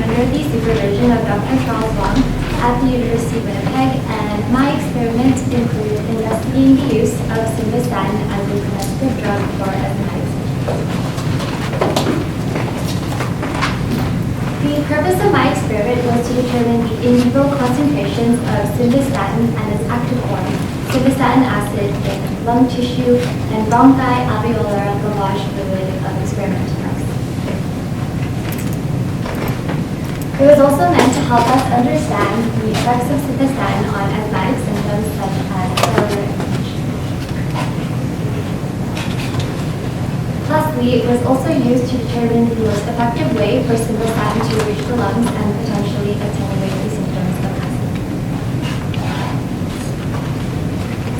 under the supervision of Dr. Wong at the University of Winnipeg, and my experiments include investigating the use of simvastatin as a preventative drug for asthmatic symptoms. The purpose of my experiment was to determine the in vivo concentrations of simvastatin and its active form, simvastatin acid, in lung tissue and bronchi-alveolar lavage fluid of experimental mice. It was also meant to help us understand the effects of simvastatin on asthmatic symptoms such as cellular inflammation. Lastly, it was also used to determine the most effective way for simvastatin to reach the lungs and potentially attenuate the symptoms of asthma.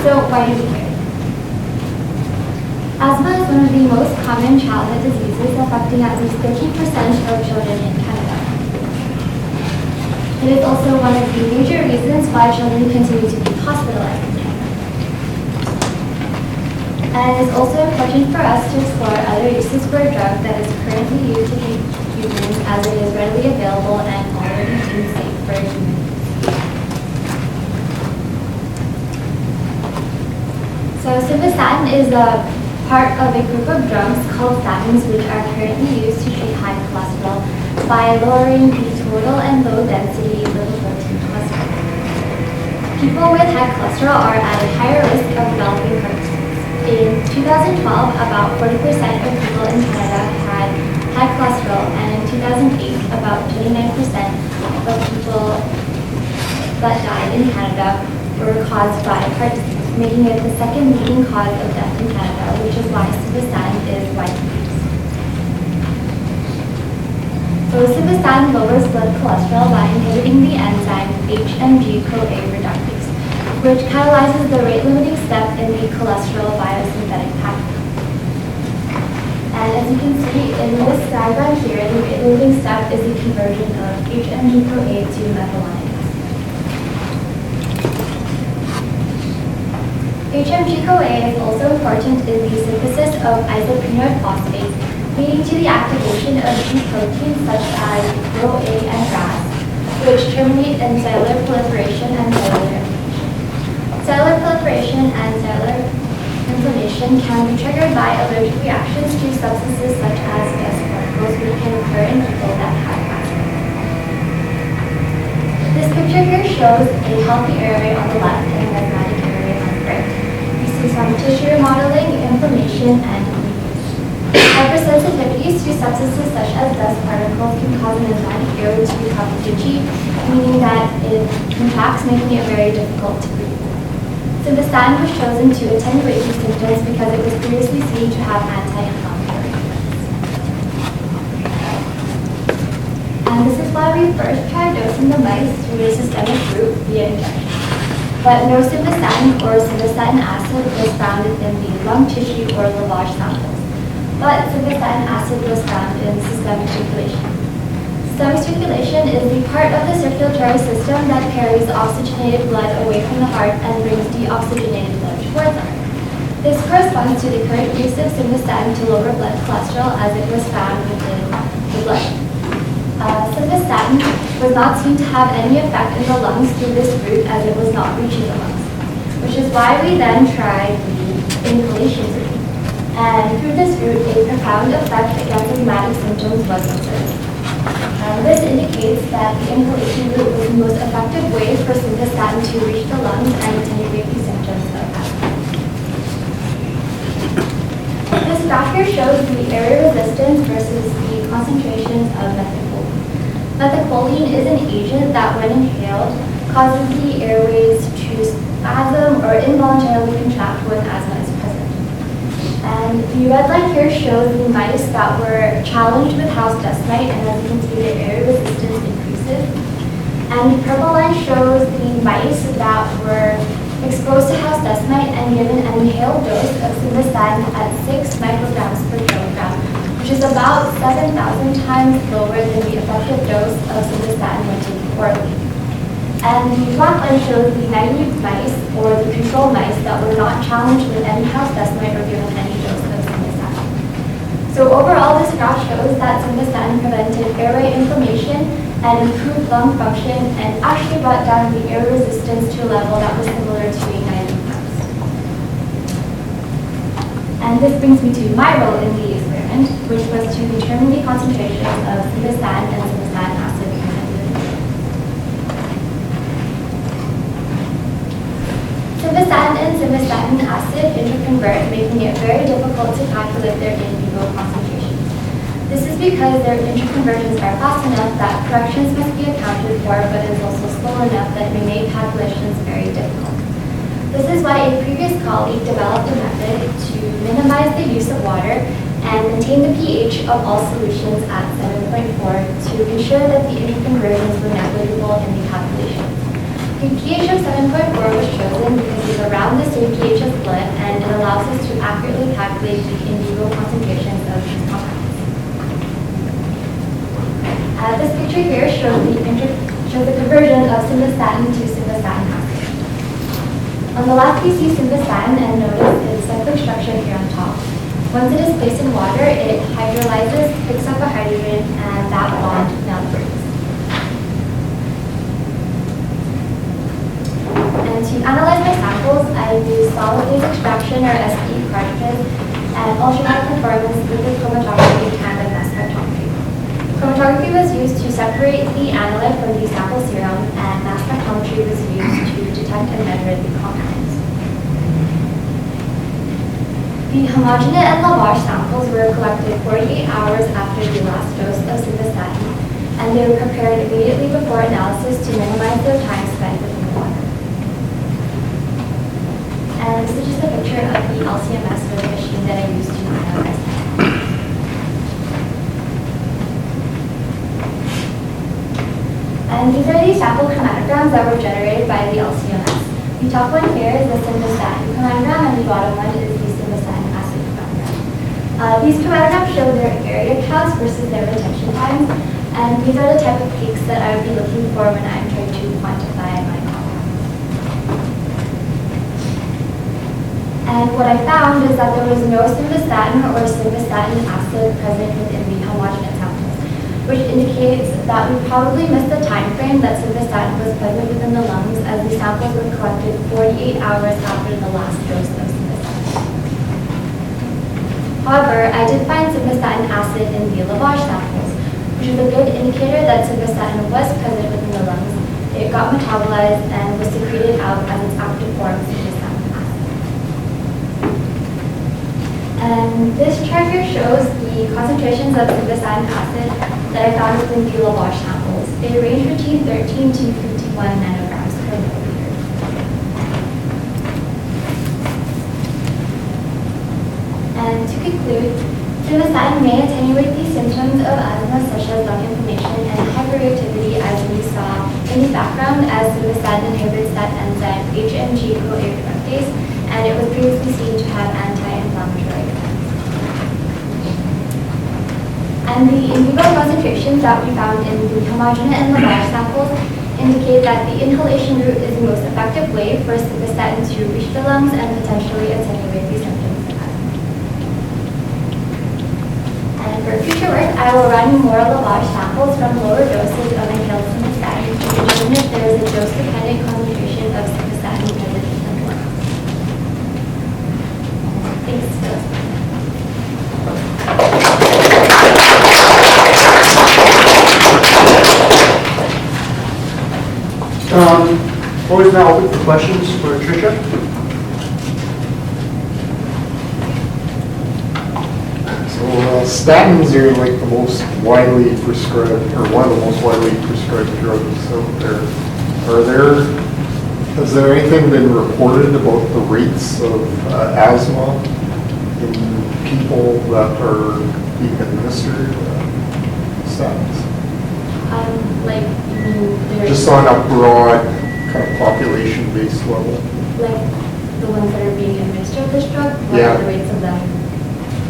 So why do we care? Asthma is one of the most common childhood diseases affecting at least 13% of children in Canada. It is also one of the major reasons why children continue to be hospitalized in Canada. And it's also important for us to explore other uses for a drug that is currently used to treat humans, as it is readily available and already deemed safe for humans. So simvastatin is a part of a group of drugs called statins, which are currently used to treat high cholesterol by lowering the total and low density lipoprotein cholesterol. People with high cholesterol are at a higher risk of developing heart disease. In 2012, about 40% of people in Canada had high cholesterol, and in 2008, about 29% of people that died in Canada were caused by heart disease, making it the second leading cause of death in Canada, which is why simvastatin is widely used. So simvastatin lowers blood cholesterol by inhibiting the enzyme HMG-CoA reductase, which catalyzes the rate-limiting step in the cholesterol biosynthetic pathway. And as you can see in this diagram here, the rate-limiting step is the conversion of HMG-CoA to methylmalonic acid. HMG-CoA is also important in the synthesis of isopreneur phosphate, leading to the activation of key proteins such as ROA and RAS, which terminate in cellular proliferation and cellular inflammation. Cellular proliferation and cellular inflammation can be triggered by allergic reactions to substances such as dust particles, which can occur in people that have asthma. This picture here shows a healthy airway on the left and an asthmatic airway on the right. We see some tissue remodeling, inflammation, and hypersensitivities to substances such as dust particles can cause an asthmatic airway to become itchy, meaning that it contracts, making it very difficult to breathe. Simvastatin was chosen to attenuate these symptoms because it was previously seen to have anti-inflammatory effects. And this is why we first tried dosing the mice through a systemic route via injection. But no simvastatin or simvastatin acid was found in the lung tissue or lavage samples. But simvastatin acid was found in systemic circulation. Systemic circulation is the part of the circulatory system that carries oxygenated blood away from the heart and brings deoxygenated blood towards the heart. This corresponds to the current use of simvastatin to lower blood cholesterol, as it was found within the blood. Simvastatin was not seen to have any effect in the lungs through this route, as it was not reaching the lungs, which is why we then tried the inhalation route. And through this route, a profound effect against asthmatic symptoms was observed. This indicates that the inhalation route was the most effective way for simvastatin to reach the lungs and attenuate the symptoms of asthma. This graph here shows the area resistance versus the concentrations of methacholine. Methacholine is an agent that, when inhaled, causes the airways to spasm or involuntarily contract when asthma is present. And the red line here shows the mice that were challenged with house dust mite, and as you can see, their air resistance increases. And the purple line shows the mice that were exposed to house dust mite and given an inhaled dose of simvastatin at 6 micrograms per kilogram, which is about 7,000 times lower than the effective dose of simvastatin when taken orally. And the black line shows the naive mice, or the control mice, that were not challenged with any house dust mite or given any dose of simvastatin. So overall, this graph shows that simvastatin prevented airway inflammation and improved lung function and actually brought down the air resistance to a level that was similar to a 90 mouse. And this brings me to my role in the experiment, which was to determine the concentration of simvastatin and simvastatin acid presented. Simvastatin and simvastatin acid interconvert, making it very difficult to calculate their in vivo concentrations. This is because their interconversions are fast enough that corrections must be accounted for, but is also slow enough that it may make calculations very difficult. This is why a previous colleague developed a method to minimize the use of water and maintain the pH of all solutions at 7.4 to ensure that the interconversions were negligible in the calculations. The pH of 7.4 was chosen because it's around the same pH as blood, and it allows us to accurately calculate the in vivo concentrations of these compounds. This picture here shows the conversion of simvastatin to simvastatin acid. On the left, we see simvastatin, and notice its cyclic structure here on top. Once it is placed in water, it hydrolyzes, picks up a hydrogen, and that bond now breaks. And to analyze my samples, I use solid phase extraction, or SPE cartridges, and ultraviolet performance liquid chromatography and mass spectrometry. Chromatography was used to separate the analyte from the sample serum, and mass spectrometry was used to detect and measure the compounds. The homogeneous and lavage samples were collected 48 hours after the last dose of simvastatin, and they were prepared immediately before analysis to minimize their time spent within the water. And this is just a picture of the LCMS or the machine that I used to analyze. And these are the sample chromatograms that were generated by the LCMS. The top one here is the simvastatin chromatogram, and the bottom one is the simvastatin acid chromatogram. These chromatograms show their area counts versus their retention times, and these are the type of peaks that I would be looking for when I'm trying to quantify my compounds. And what I found is that there was no simvastatin or simvastatin acid present within the homogeneous samples, which indicates that we probably missed the time frame that simvastatin was present within the lungs, as the samples were collected 48 hours after the last dose of simvastatin. However, I did find simvastatin acid in the lavage samples, which is a good indicator that simvastatin was present within the lungs. It got metabolized and was secreted out as its active form, simvastatin acid. And this chart here shows the concentrations of simvastatin acid that I found within the lavage samples. They range between 13 to 51 nanograms per milliliter. And to conclude, simvastatin may attenuate the symptoms of asthma such as lung inflammation and hyperreactivity, as we saw in the background, as simvastatin inhibits that enzyme HMG-CoA reductase, and it was previously seen to have anti-inflammatory effects. And the in vivo concentrations that we found in the homogeneous and lavage samples indicate that the inhalation route is the most effective way for simvastatin to reach the lungs and potentially attenuate the symptoms of asthma. And for future work, I will run more lavage samples from lower doses of inhaled simvastatin to determine if there is a dose-dependent concentration of simvastatin present in the blood. Thanks for listening. Floor is now open for questions for Trisha. So statins are like the most widely prescribed, or one of the most widely prescribed drugs out there. Has there anything been reported about the rates of asthma in people that are being administered statins? Like, you mean Just on a broad kind of population-based level. like the ones that are being administered this drug, what Yeah. are the rates of them,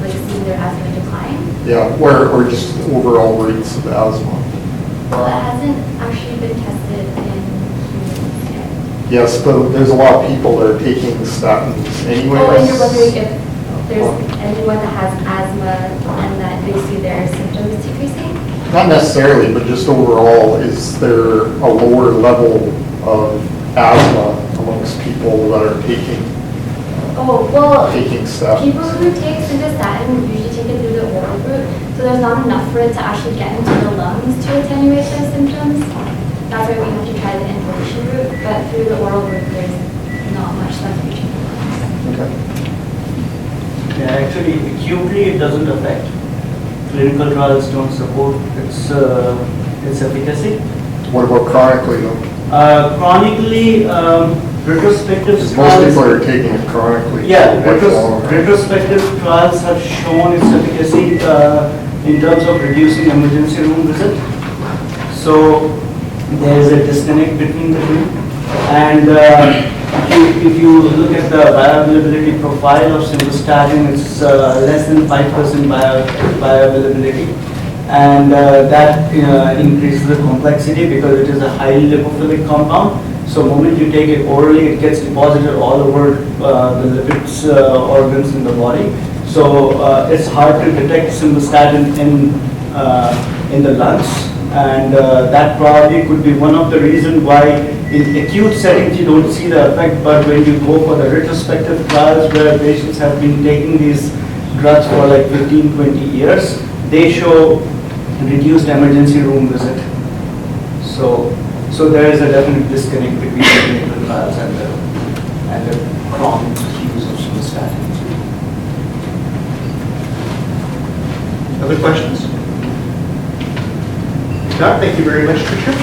like seeing their asthma decline? Yeah, or just overall rates of asthma. Well, it hasn't actually been tested in humans yet. Yes, but there's a lot of people that are taking statins anyways. Oh, and you're wondering if there's anyone that has asthma and that they see their symptoms decreasing? not necessarily, but just overall, is there a lower level of asthma amongst people that are taking Oh, well, statins? people who take simvastatin usually take it through the oral route, so there's not enough for it to actually get into the lungs to attenuate those symptoms. That's why we have to try the inhalation route, but through the oral route, there's not much that's reaching the lungs. Okay. Yeah, actually, acutely it doesn't affect. Clinical trials don't support its efficacy. What about chronically though? Chronically, retrospective Because most trials. people are taking it chronically. Yeah, for much longer. retrospective trials have shown its efficacy in terms of reducing emergency room visit. So there is a disconnect between the two. And if you look at the bioavailability profile of simvastatin, it's less than 5% bioavailability. And that increases the complexity because it is a highly lipophilic compound. So the moment you take it orally, it gets deposited all over the lipids organs in the body. So it's hard to detect simvastatin in the lungs, and that probably could be one of the reasons why in acute settings you don't see the effect. But when you go for the retrospective trials where patients have been taking these drugs for like 15-20 years, they show reduced emergency room visit. So there is a definite disconnect between the clinical trials and the chronic use of simvastatin. Other questions? If not, thank you very much, Trisha.